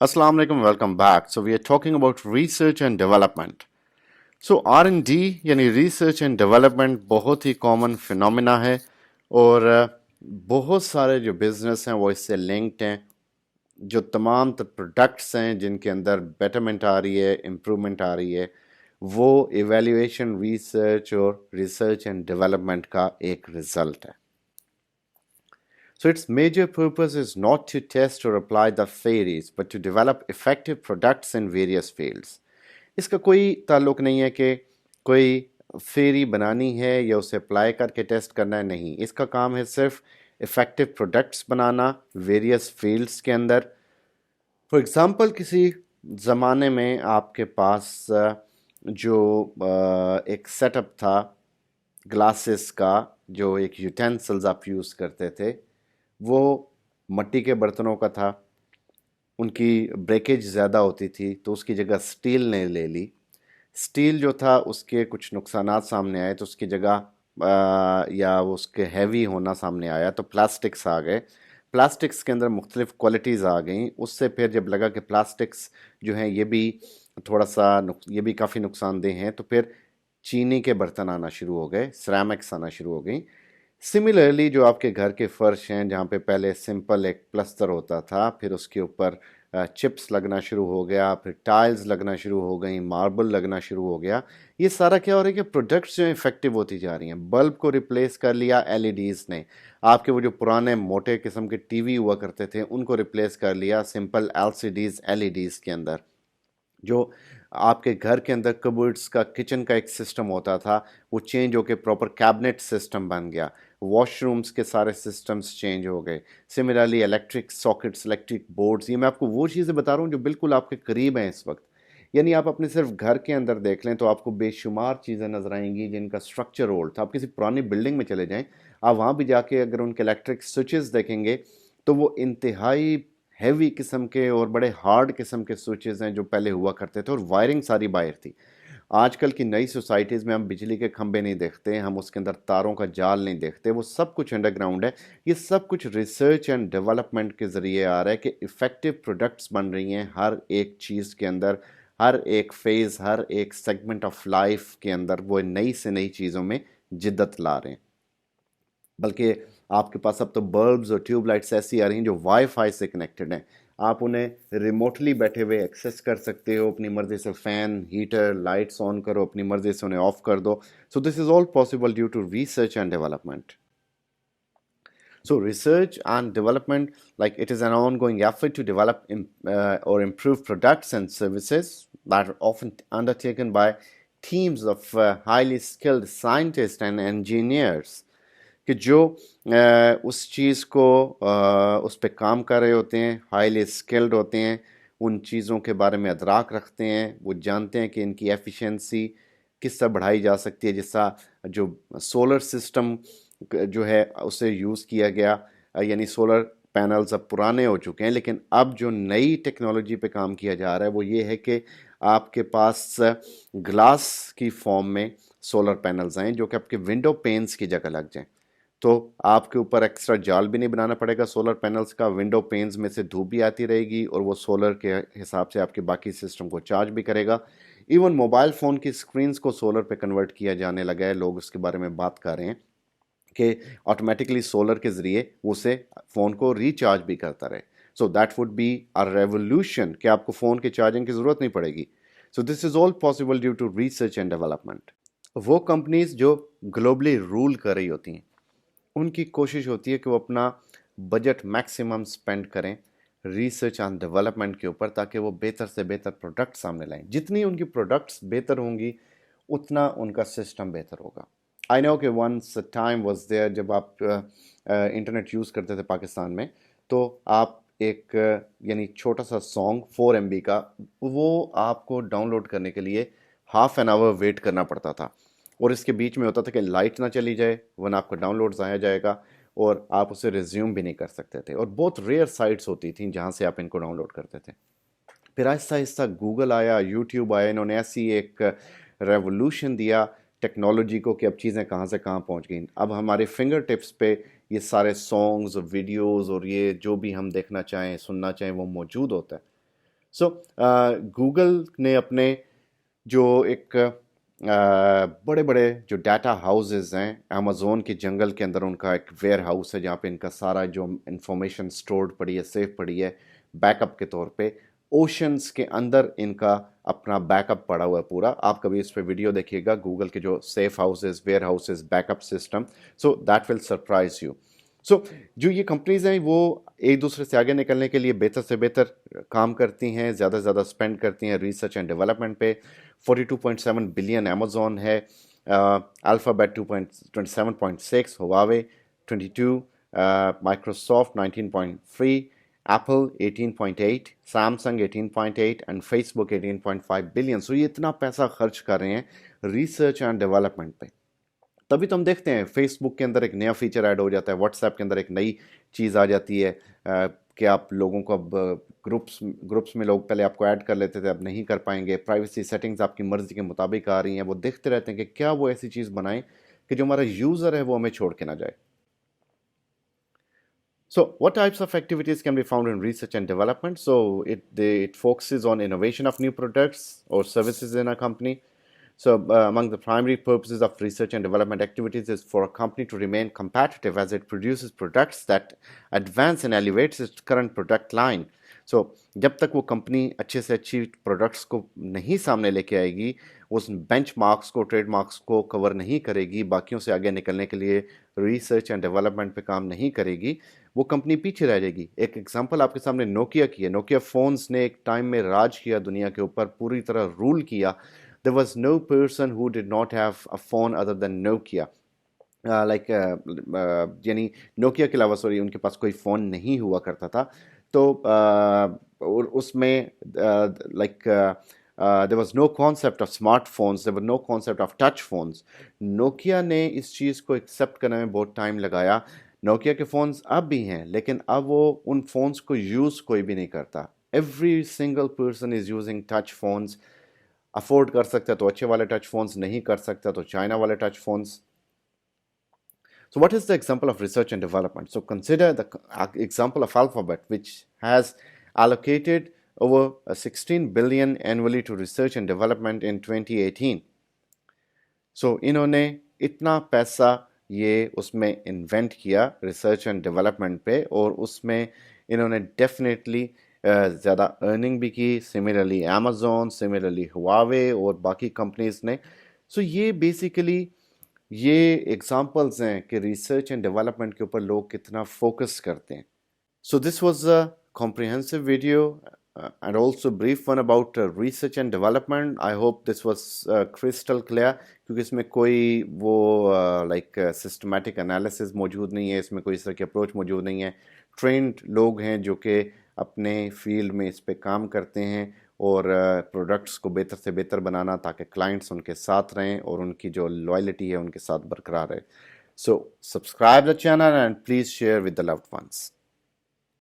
Assalamu alaikum, welcome back. So we are talking about research and development. So R&D यानी research and development बहुत ही common phenomena है और बहुत सारे जो business हैं वो इससे linked हैं. जो तमाम प्रोडक्ट्स हैं जिनके अंदर बेटरमेंट आ रही है, इम्प्रूवमेंट आ रही है, वो इवेल्युएशन, रिसर्च और रिसर्च एंड डेवलपमेंट का एक रिजल्ट है. So its major purpose is not to test or apply the theories, but to develop effective products in various fields. इसका कोई ताल्लुक नहीं है कि कोई theory बनानी है या उसे अप्लाई करके टेस्ट करना है, नहीं. इसका काम है सिर्फ इफ़ेक्टिव प्रोडक्ट्स बनाना वेरियस फील्ड्स के अंदर. फॉर एग्ज़ाम्पल किसी ज़माने में आपके पास जो एक सेटअप था ग्लासेस का, जो एक यूटेंसिल्स आप यूज़ करते थे, वो मट्टी के बर्तनों का था. उनकी ब्रेकेज ज़्यादा होती थी तो उसकी जगह स्टील ने ले ली. स्टील जो था उसके कुछ नुकसानात सामने आए तो उसकी जगह या उसके हैवी होना सामने आया तो प्लास्टिक्स आ गए. प्लास्टिक्स के अंदर मुख्तलिफ क्वालिटीज़ आ गई. उससे फिर जब लगा कि प्लास्टिक्स जो हैं ये भी थोड़ा सा ये भी काफ़ी नुकसानदेह हैं, तो फिर चीनी के बर्तन आना शुरू हो गए, सिरेमिक्स आना शुरू हो गई. सिमिलरली जो आपके घर के फर्श हैं, जहाँ पे पहले सिंपल एक प्लस्तर होता था, फिर उसके ऊपर चिप्स लगना शुरू हो गया, फिर टाइल्स लगना शुरू हो गई, मार्बल लगना शुरू हो गया. ये सारा क्या हो रहा है कि प्रोडक्ट्स जो इफेक्टिव होती जा रही हैं. बल्ब को रिप्लेस कर लिया एलईडीज़ ने. आपके वो जो पुराने मोटे किस्म के टीवी हुआ करते थे उनको रिप्लेस कर लिया सिंपल एलसीडीज़ एलईडीज़ के अंदर. जो आपके घर के अंदर कबर्ड्स का, किचन का एक सिस्टम होता था, वो चेंज होकर प्रॉपर कैबिनेट सिस्टम बन गया. वॉशरूम्स के सारे सिस्टम्स चेंज हो गए. Similarly electric sockets, electric boards, ये मैं आपको वो चीज़ें बता रहा हूँ जो बिल्कुल आपके करीब हैं इस वक्त. यानी आप अपने सिर्फ घर के अंदर देख लें तो आपको बेशुमार चीज़ें नज़र आएंगी जिनका स्ट्रक्चर ओल्ड था. आप किसी पुरानी बिल्डिंग में चले जाएं, आप वहाँ भी जाके अगर उनके इलेक्ट्रिक स्विचेस देखेंगे तो वो इंतहाई हैवी किस्म के और बड़े हार्ड किस्म के स्विचेस हैं जो पहले हुआ करते थे, और वायरिंग सारी बाहर थी. आजकल की नई सोसाइटीज़ में हम बिजली के खंभे नहीं देखते, हम उसके अंदर तारों का जाल नहीं देखते, वो सब कुछ अंडरग्राउंड है. ये सब कुछ रिसर्च एंड डेवलपमेंट के ज़रिए आ रहा है कि इफ़ेक्टिव प्रोडक्ट्स बन रही हैं हर एक चीज़ के अंदर, हर एक फेज़, हर एक सेगमेंट ऑफ लाइफ के अंदर वो नई से नई चीज़ों में जिद्दत ला रहे हैं. बल्कि आपके पास अब तो बल्ब्स और ट्यूबलाइट्स ऐसी आ रही हैं जो वाईफाई से कनेक्टेड हैं. आप उन्हें रिमोटली बैठे हुए एक्सेस कर सकते हो. अपनी मर्ज़ी से फ़ैन, हीटर, लाइट्स ऑन करो, अपनी मर्ज़ी से उन्हें ऑफ़ कर दो. So this is all possible due to research and development. So research and development, like it is an ongoing effort to develop or improve products and services that are often undertaken by teams of highly skilled scientists and engineers. कि जो उस चीज़ को उस पर काम कर रहे होते हैं, हाईली स्किल्ड होते हैं, उन चीज़ों के बारे में अदराक रखते हैं, वो जानते हैं कि इनकी एफिशिएंसी किस तरह बढ़ाई जा सकती है. जैसा जो सोलर सिस्टम जो है उसे यूज़ किया गया, यानी सोलर पैनल्स अब पुराने हो चुके हैं, लेकिन अब जो नई टेक्नोलॉजी पे काम किया जा रहा है वो ये है कि आपके पास ग्लास की फॉर्म में सोलर पैनल्स आएँ जो कि आपके विंडो पेन्स की जगह लग जाएं. तो आपके ऊपर एक्स्ट्रा जाल भी नहीं बनाना पड़ेगा सोलर पैनल्स का. विंडो पेन्स में से धूप भी आती रहेगी और वो सोलर के हिसाब से आपके बाकी सिस्टम को चार्ज भी करेगा. इवन मोबाइल फ़ोन की स्क्रीन्स को सोलर पे कन्वर्ट किया जाने लगा है. लोग उसके बारे में बात कर रहे हैं कि ऑटोमेटिकली सोलर के ज़रिए उसे फ़ोन को रिचार्ज भी करता रहे. So that would be a revolution कि आपको फ़ोन की चार्जिंग की ज़रूरत नहीं पड़ेगी. So this is all possible due to research and development. वो कंपनीज जो ग्लोबली रूल कर रही होती हैं उनकी कोशिश होती है कि वो अपना बजट मैक्सिमम स्पेंड करें रिसर्च एंड डेवलपमेंट के ऊपर, ताकि वो बेहतर से बेहतर प्रोडक्ट सामने लाएं. जितनी उनकी प्रोडक्ट्स बेहतर होंगी उतना उनका सिस्टम बेहतर होगा. आई नो कि वंस टाइम वाज देयर जब आप इंटरनेट यूज़ करते थे पाकिस्तान में, तो आप एक यानी छोटा सा सॉन्ग 4 MB का, वो आपको डाउनलोड करने के लिए हाफ एन आवर वेट करना पड़ता था. और इसके बीच में होता था कि लाइट ना चली जाए वरना आपका डाउनलोड ज़ाया जाएगा और आप उसे रिज्यूम भी नहीं कर सकते थे. और बहुत रेयर साइट्स होती थी जहाँ से आप इनको डाउनलोड करते थे. फिर आहिस्ता आहिस्ता गूगल आया, यूट्यूब आया, इन्होंने ऐसी एक रेवोल्यूशन दिया टेक्नोलॉजी को कि अब चीज़ें कहाँ से कहाँ पहुँच गई. अब हमारे फिंगर टिप्स पे ये सारे सॉन्ग्स, वीडियोज़ और ये जो भी हम देखना चाहें, सुनना चाहें वो मौजूद होता है. سو گوگل نے اپنے جو ایک بڑے بڑے جو ڈیٹا ہاؤسز ہیں امیزون کے جنگل کے اندر ان کا ایک ویئر ہاؤس ہے جہاں پہ ان کا سارا جو انفارمیشن سٹورڈ پڑی ہے سیف پڑی ہے بیک اپ کے طور پہ. اوشنز کے اندر ان کا اپنا بیک اپ پڑا ہوا ہے پورا. آپ کبھی اس پہ ویڈیو دیکھیے گا گوگل کے جو safe houses warehouses backup system. So that will surprise you. So جو یہ کمپنیز ہیں وہ ایک دوسرے سے آگے نکلنے کے لیے بہتر سے بہتر کام کرتی ہیں, زیادہ سے زیادہ اسپینڈ کرتی ہیں ریسرچ اینڈ ڈیولپمنٹ پہ. 42.7 بلین امیزون ہے, Alphabet 27.6, Huawei 22, Microsoft 19.3, Apple 18.8, Samsung 18.8 and Facebook 18.5 billion. So یہ اتنا پیسہ خرچ کر رہے ہیں ریسرچ اینڈ ڈیولپمنٹ پہ. تبھی تو ہم دیکھتے ہیں فیس بک کے اندر ایک نیا فیچر ایڈ ہو جاتا ہے, واٹس ایپ کے اندر ایک نئی چیز آ جاتی ہے کہ آپ لوگوں کو اب گروپس میں لوگ پہلے آپ کو ایڈ کر لیتے تھے, اب نہیں کر پائیں گے. پرائیویسی سیٹنگز آپ کی مرضی کے مطابق آ رہی ہیں. وہ دیکھتے رہتے ہیں کہ کیا وہ ایسی چیز بنائیں کہ جو ہمارا یوزر ہے وہ ہمیں چھوڑ کے نہ جائے. So what types of activities can be found in research and development? So it focuses on innovation of new products or services in a company. So among the primary purposes of research and development activities is for a company to remain competitive as it produces products that advance and elevates its current product line. So جب تک وہ company اچھے سے اچھی products کو نہیں سامنے لے کے آئے گی, اس بینچ مارکس کو ٹریڈ مارکس کو کور نہیں کرے گی, باقیوں سے آگے نکلنے کے لیے ریسرچ اینڈ ڈیولپمنٹ پہ کام نہیں کرے گی, وہ کمپنی پیچھے رہ جائے گی. ایک ایگزامپل آپ کے سامنے نوکیا کی ہے. نوکیا فونز نے ایک ٹائم میں راج کیا دنیا کے اوپر, پوری طرح رول کیا. There was no person who did not have a phone other than Nokia. یعنی نوکیا کے علاوہ ان کے پاس کوئی فون نہیں ہوا کرتا تھا. تو اس میں there was no concept of smart phones, there was no concept of touch phones. Nokia نے اس چیز کو ایکسیپٹ کرنے میں بہت ٹائم لگایا. نوکیا کے فونز اب بھی ہیں لیکن اب وہ ان فونز کو یوز کوئی بھی نہیں کرتا. Every single person is using touch phones. Afford کر سکتا ہے تو اچھے والے ٹچ فونز, نہیں کر سکتا تو چائنا والے touch phones. So what is the example of research and development? So consider the example of Alphabet, which has allocated over 16 billion annually to research and development in 2018. So انہوں نے اتنا پیسہ یہ اس میں انوینٹ کیا research and development پہ, اور اس میں انہوں نے ڈیفینیٹلی زیادہ ارننگ بھی کی. سملرلی امیزون, سملرلی ہواوے اور باقی کمپنیز نے. سو یہ بیسیکلی یہ ایگزامپلز ہیں کہ ریسرچ اینڈ ڈیولپمنٹ کے اوپر لوگ کتنا فوکس کرتے ہیں. So this was a comprehensive video and also brief one about research and development. I hope this was crystal clear, کیونکہ اس میں کوئی وہ systematic analysis موجود نہیں ہے, اس میں کوئی اس طرح کی اپروچ موجود نہیں ہے. ٹرینڈ لوگ ہیں جو کہ اپنے فیلڈ میں اس پہ کام کرتے ہیں اور پروڈکٹس کو بہتر سے بہتر بنانا تاکہ کلائنٹس ان کے ساتھ رہیں اور ان کی جو لوائلٹی ہے ان کے ساتھ برقرار رہے. So subscribe the channel and please share with the loved once.